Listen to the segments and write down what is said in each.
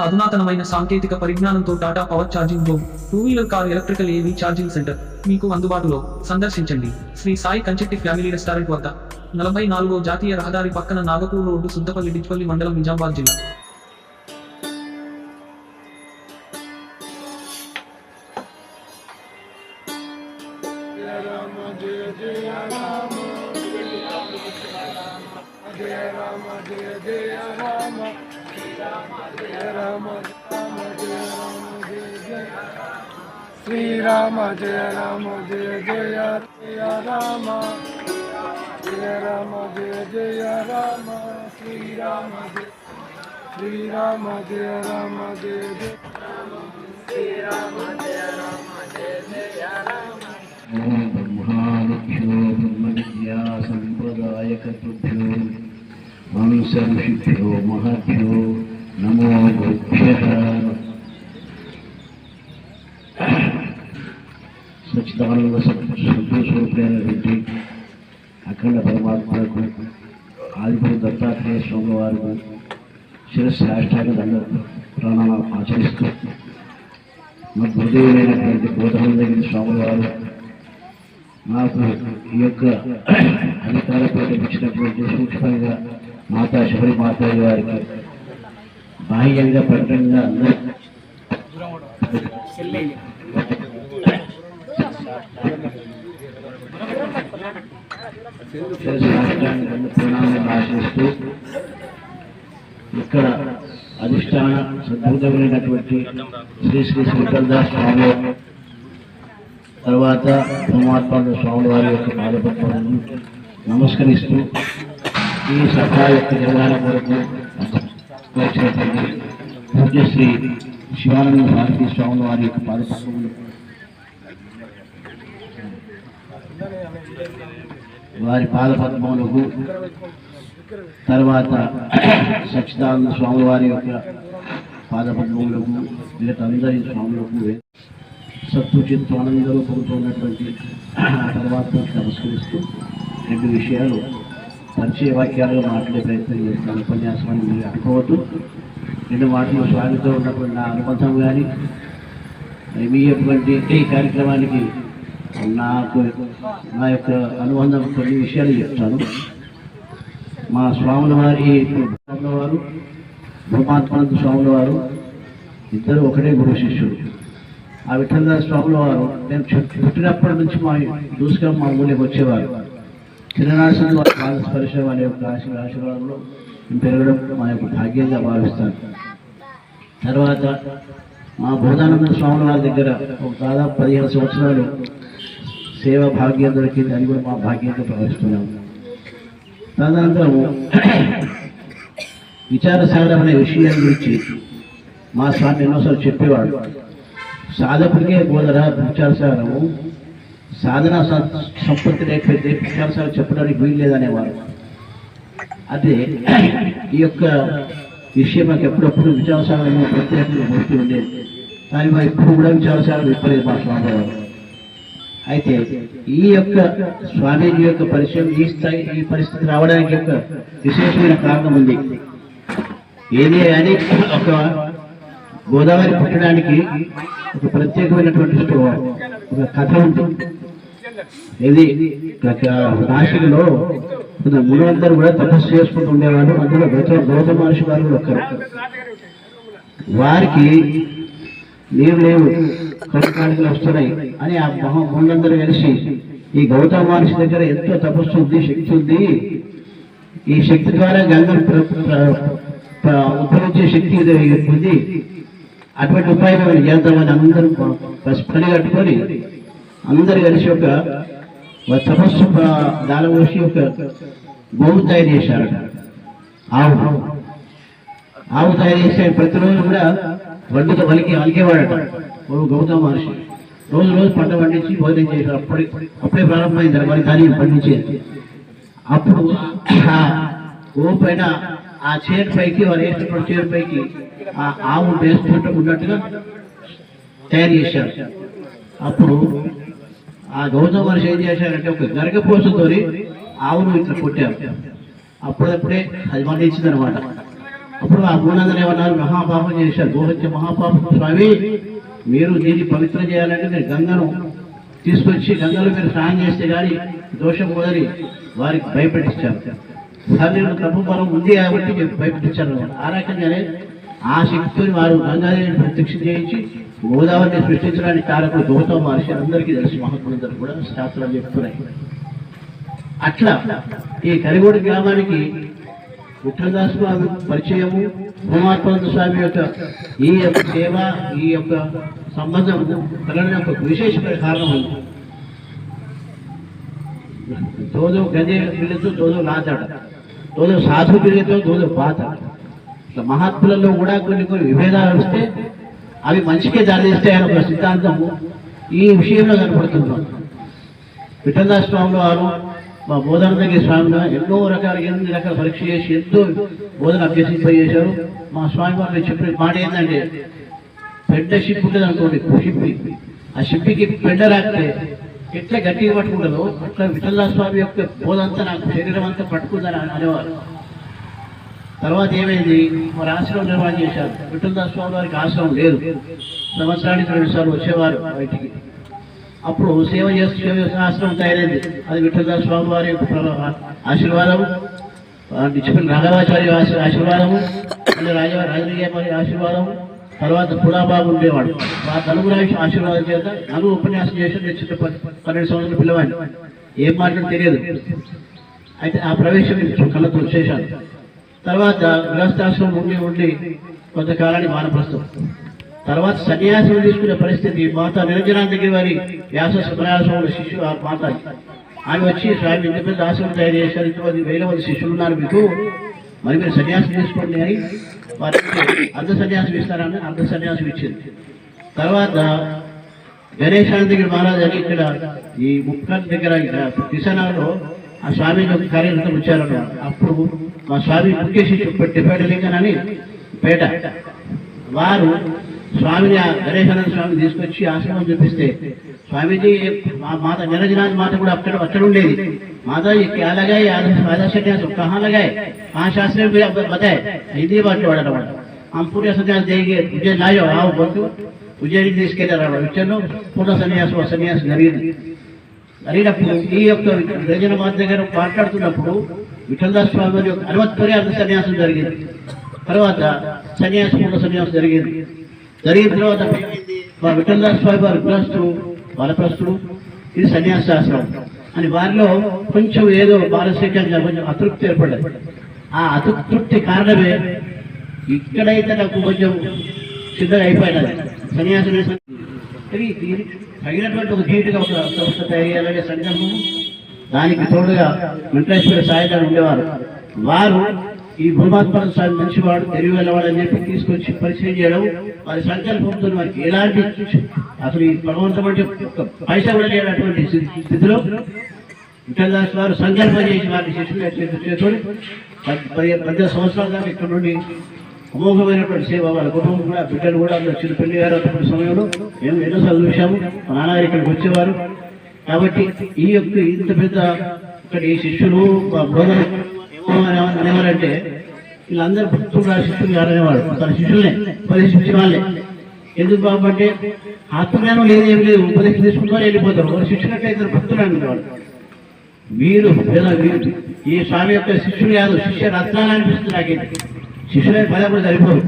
అధునాతనమైన సాంకేతిక పరిజ్ఞానంతో టాటా పవర్ ఛార్జింగ్ జోన్, 2-వీలర్ car electrical EV charging centre మీకు అందుబాటులో. సందర్శించండి శ్రీ సాయి కంచెట్టి ఫ్యామిలీ రెస్టారెంట్ వద్ద, 44వ జాతీయ రహదారి పక్కన, నాగపూర్ రోడ్డు, సుద్దపల్లి డిచ్పల్లి మండలం, నిజామాబాద్ జిల్లా. శ్రీరామ జయ రామ జయ జయ జయ రామ, జయ రామ జయ జయ రామ, శ్రీరామ జయ శ్రీరామ జయ రామ జయ జయ శ్రీరామ జయ రామ జయ జయ రామ. బ్రహ్మాదిభ్యో బ్రహ్మ విద్యా సంప్రదాయకృభ్యో వంశ ఋషిభ్యో మహభ్యో నమో గురుభ్యః. సచ్చిదానంద స్వరూపుడైనటువంటి అఖండ పరమాత్మకు, ఆదిగురు దత్తాత్రేయ స్వామి వారికి శిరస్సాష్టాంగ దండ ప్రణామాలు ఆచరిస్తూ, మద్గురుదేవులైనటువంటి బోధనందగిరి స్వాముల వారు నాకు ఈ యొక్క అధికారపేట ఇచ్చినటువంటి సూక్ష్మంగా మాతా శబరి మాతాజీ వారికి బాహ్యంగా పట్టంగా అందరూ ప్రణామాలు ఆశిస్తూ, ఇక్కడ అధిష్టాన సద్భుతమైనటువంటి శ్రీ శ్రీ శ్రీకల్దాస్ స్వామి, తర్వాత పరమాత్మ స్వామి వారి యొక్క పాదపత్రాలను నమస్కరిస్తూ, ఈ సభ యొక్క నిర్వహణ కొరకు వచ్చినటువంటి పూజ్యశ్రీ శివానంద భారతీ స్వామి వారి యొక్క పాదపత్రములు, వారి పాదపద్మములకు, తర్వాత సచ్చిదానంద స్వామి వారి యొక్క పాదపద్మములకు, మిగతా అందరి స్వాములకు సత్తుచిత్తు ఆనందంలో పొందుతున్నటువంటి పరమాత్మకు నమస్కరిస్తూ, రెండు విషయాలు పరిచయ వాక్యాలుగా మాట్లాడే ప్రయత్నం చేస్తాను. ఉపన్యాసాన్ని మీరు అనుకోవద్దు. రెండు మాటలు స్వామితో ఉన్నటువంటి నా అనుబంధం కానీ, మీ యొక్క ఈ కార్యక్రమానికి నాకు నా యొక్క అనుబంధం కొన్ని విషయాలు చెప్తాను. మా స్వాముల వారి స్వాముల వారు, బ్రహ్మాత్మానంద స్వాముల వారు ఇద్దరు ఒకటే గురు శిష్యుడు. ఆ విఠలదాస్ స్వాముల వారు నేను పుట్టినప్పటి నుంచి చూసుకొని మా ఊళ్ళకి వచ్చేవారు. చిన్ననాశనం వారి పాదస్పర్శ, వారి యొక్క ఆశీర్వాదంలో పెరగడం మా యొక్క భాగ్యంగా భావిస్తాను. తర్వాత మా బోధానంద స్వాముల వారి దగ్గర ఒక దాదాపు 15 సంవత్సరాలు సేవ భాగ్యం దొరికింది. అది కూడా మా భాగ్యంగా భావిస్తున్నాము. తదనంతరం విచారసాగరం అనే విషయం గురించి మా స్వామి ఎన్నోసార్లు చెప్పేవాడు. సాధకుడికే బోధన విచారసాగరము, సాధన సంపత్తి లేకపోతే విచారసాగరం చెప్పడానికి వీలు లేదనేవారు. అదే ఈ యొక్క విషయం మాకు ఎప్పుడప్పుడు విచారసాగరం ప్రత్యేకంగా గుర్తు ఉండేది. కానీ మా ఇప్పుడు కూడా విచారసాగరం చెప్పలేదు మా స్వామి వారు. అయితే ఈ యొక్క స్వామీజీ యొక్క పరిచయం ఈ స్థాయి, ఈ పరిస్థితి రావడానికి యొక్క విశేషమైన కారణం ఉంది. ఏది అని ఒక గోదావరి పుట్టడానికి ఒక ప్రత్యేకమైనటువంటి ఒక కథ ఉంటుంది. ఇది నాసికలో 300 కూడా తపస్సు చేసుకుంటూ ఉండేవాడు. అందులో గౌతమ మహర్షి వారు కూడా ఒకరు. వారికి నీరు లేవు, కర్కాలికలు వస్తున్నాయి అని ఆ మహోళ్ళందరూ కలిసి ఈ గౌతమ మహర్షి దగ్గర ఎంతో తపస్సు ఉంది, శక్తి ఉంది, ఈ శక్తి ద్వారా గంగను ఉద్భవించే శక్తి ఉంది, అటువంటి ఉపాయం మనం చేద్దామని అందరూ పని కట్టుకొని అందరు కలిసి ఒక తపస్సు దానం వేసి ఒక గోవు తయారు చేశారు. ఆవు తయారు చేసే ప్రతిరోజు కూడా వండుతో అలికేవాడట గౌతమ మహర్షి. రోజు పంట పండించి భోజనం చేశారు. అప్పుడే ప్రారంభమైంది మరి ధాన్యం పండించేది. అప్పుడు గోవు పైన ఆ చైర్ పైకి వారు వేస్తున్న చైర్ పైకి ఆ ఆవు వేస్తున్నట్టు ఉన్నట్టుగా తయారు చేశారు. అప్పుడు ఆ గౌతమ మహర్షి ఏం చేశారంటే ఒక గరగపోసతో ఆవును ఇట్లా కొట్టారు. అప్పుడప్పుడే అది పండించింది అనమాట. అప్పుడు ఆ గురునందరు ఏమన్నారు, మహాపాపం చేశారు, గోహత్య మహాపాపం స్వామి, మీరు దీన్ని పవిత్రం చేయాలంటే మీరు గంగను తీసుకొచ్చి గంగలో మీరు స్నానం చేస్తే కానీ దోషం పోదని వారికి భయపెట్టించారు. సార్ నేను తప్పు బలం ఉంది కాబట్టి భయపెట్టించారు. ఆ రకంగానే ఆ శక్తితో వారు గంగాదేవిని ప్రత్యక్షం చేయించి గోదావరిని సృష్టించడానికి కారకులు గౌతమ మహర్షి అందరికీ తెలుసు, మహాత్ములందరూ కూడా శాస్త్రాలు చెప్తున్నాయి. అట్లా ఈ కరిగోడి గ్రామానికి విఠలదాస్ స్వామి పరిచయము, భూమాత్మానంద స్వామి యొక్క ఈ యొక్క సేవ, ఈ యొక్క సంబంధం కలగడం యొక్క విశేషమైన కారణం ఉంది. దోదో గదే పిల్లతో దోదో లాతాడ, దోదో సాధు పిల్లతో దోదో పాత. ఇట్లా మహాత్ములలో కూడా కొన్ని కొన్ని విభేదాలు వస్తే అవి మంచికే దారిస్తాయని ఒక సిద్ధాంతము ఈ విషయంలో కనపడుతుంది. విఠలదాస్ స్వామి వారు మా బోధనగిరి స్వామిగా ఎన్నో రకాల 8 రకాల పరీక్ష చేసి ఎంతో బోధన అభ్యసింపజేశారు. మా స్వామి వారు చెప్పిన మాట ఏంటంటే, పెద్ద షిప్ ఉంటుంది అనుకోండి, షిప్పి, ఆ షిప్పికి పెండ రాస్తే ఎట్లా గట్టిగా పట్టుకుంటుందో అట్లా విఠలదాస్ స్వామి యొక్క బోధంతా నాకు శరీరం అంతా పట్టుకుందని అనేవారు. తర్వాత ఏమైంది, మరి ఆశ్రమం నిర్మాణం చేశారు. విఠలదాస్ స్వామి వారికి ఆశ్రమం లేదు, సంవత్సరానికి 2 సార్లు వచ్చేవారు బయటికి. అప్పుడు సేవ చేస్తూ ఆశ్రమం తయారైంది. అది విఠలదాస్ స్వామి వారి యొక్క ఆశీర్వాదము, చెప్పిన రాఘవాచార్య ఆశీర్వాదము, రాజయ్య వారి ఆశీర్వాదము, తర్వాత పుడాబాబు ఉండేవాడు. ఆ నలుగురు ఆశీర్వాదం చేత నలుగురు ఉపన్యాసం చేసి నేను చిన్న 12 సంవత్సరాలు పిల్లవాడిని, ఏం మాటలు తెలియదు. అయితే ఆ ప్రవేశం కళ్ళతో చేశాను. తర్వాత గృహస్థాశ్రమం ఉండి కొంతకాలానికి వానప్రస్థం. తర్వాత సన్యాసం తీసుకునే పరిస్థితి. మాతా నిరంజనానందగిరి వారి వ్యాస ఉపన్యాసంలో శిష్యు ఆ మాత, ఆమె వచ్చి స్వామి ఇంత పెద్ద ఆశ్రమం తయారు చేశారు, ఇంతమంది 1000 మంది శిష్యులు ఉన్నారు మీకు, మరి మీరు సన్యాసం తీసుకోండి అని వారికి అర్ధ సన్యాసం ఇస్తారని అర్ధ సన్యాసం ఇచ్చింది. తర్వాత గణేశానందగిరి మహారాజ్ అని ఇక్కడ ఈ ముక్కల్ దగ్గర కిసానాలో ఆ స్వామి కార్యక్రమం వచ్చారన్న. అప్పుడు మా స్వామి ముఖ్య శిష్యు డిపేటలింగన్ అని పేట, వారు స్వామిని గణేశానంద స్వామిని తీసుకొచ్చి ఆశ్రమం చూపిస్తే, స్వామీజీ మా మాత నిరంజనాథ్ మాత కూడా అక్కడ ఉండేది. माता जी क्या लगाए आधा सन्यास कहाँ लगाए, कहाँ शास्त्र में बताए, हिंदी बात वाला हम पूरे सन्यास देंगे, मुझे लाओ आओ बोलते ఉజ్జయిని తీసుకెళ్లారు. వచ్చాను పూర్ణ సన్యాసం జరిగినప్పుడు ఈ యొక్క రజన మాత దగ్గర మాట్లాడుతున్నప్పుడు విఠలదాస్ స్వామి వారి యొక్క అనుమతితోనే అంత సన్యాసం జరిగింది. తర్వాత పూర్ణ సన్యాసం జరిగింది. జరిగిన తర్వాత మా విఠలదాస్ స్వామి వారి గృహస్థుడు బాలప్రస్థుడు, ఇది సన్యాస శాస్త్రం అని వారిలో కొంచెం ఏదో మానసికంగా కొంచెం అతృప్తి ఏర్పడ్డది. ఆ అతృప్తి కారణమే ఇక్కడైతే నాకు కొంచెం సిద్ధంగా అయిపోయినది సన్యాసం. తగినటువంటి ఒక ధీటుగా ఒక సంస్థ తయారు చేయాలనే సంకల్పం, దానికి తోడుగా వెంకటేశ్వర సాయిగారు ఉండేవారు. వారు ఈ భూమాత్మ స్వామి మంచివాడు, తెలివి వెళ్ళవాడు అని చెప్పి తీసుకొచ్చి పరిచయం చేయడం, వారి సంకల్పంతో వారికి ఎలాంటి అసలు ఈ భగవంతం అంటే పైసా కూడా లేనటువంటి స్థితిలో విఠలదాస్ వారు సంకల్పం చేసి వారిని శిష్యులు చేసుకొని 10 సంవత్సరాల దాకా ఇక్కడ నుండి అమోఘమైనటువంటి సేవ. వాళ్ళ కుటుంబం కూడా బిడ్డలు కూడా చిన్న పెళ్లి గారు సమయంలో మేము ఎన్నోసార్లు చూసాము. మా నాన్నగారు ఇక్కడికి వచ్చేవారు. కాబట్టి ఈ యొక్క ఇంత పెద్ద ఇక్కడ ఈ శిష్యులు బోధన అనేవారంటే వీళ్ళందరూ భక్తులు శిష్యులు అనేవాడు. తన శిష్యులనే ఉపదేశించిన వాళ్ళే. ఎందుకు బాబు అంటే ఆత్మజ్ఞానం లేదు, ఏమి లేదు, ఉపదేశం తీసుకుంటారు వెళ్ళిపోతారు. ఒక శిష్యులట్లయితే భక్తులు అనేవాడు. మీరు ఈ స్వామి యొక్క శిష్యులు కాదు, శిష్య రత్నాలు అనిపిస్తుంది నాకైతే. శిష్యులే పదప్పుడు సరిపోదు,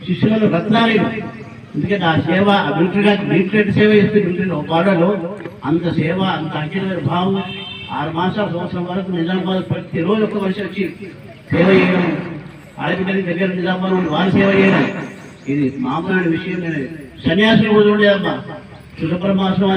శిష్యులను రత్నాలు. ఎందుకంటే ఆ సేవ మిలిటరీ సేవ చేస్తే మిలిటరీ బార్డర్లో అంత సేవ, అంత అంకితమైన భావం. 6 మాసాల సంవత్సరం వరకు నిజామాబాద్ ప్రతిరోజు ఒక్క మనిషి వచ్చి సేవ చేయడం, ఆడబిడ్డని దగ్గర నిజామాబాద్ వారు సేవ చేయడం, ఇది మామూలు విషయం. నేను సన్యాసులు కూడా చూడలేదమ్మా, సుబ్రహ్మణ్యం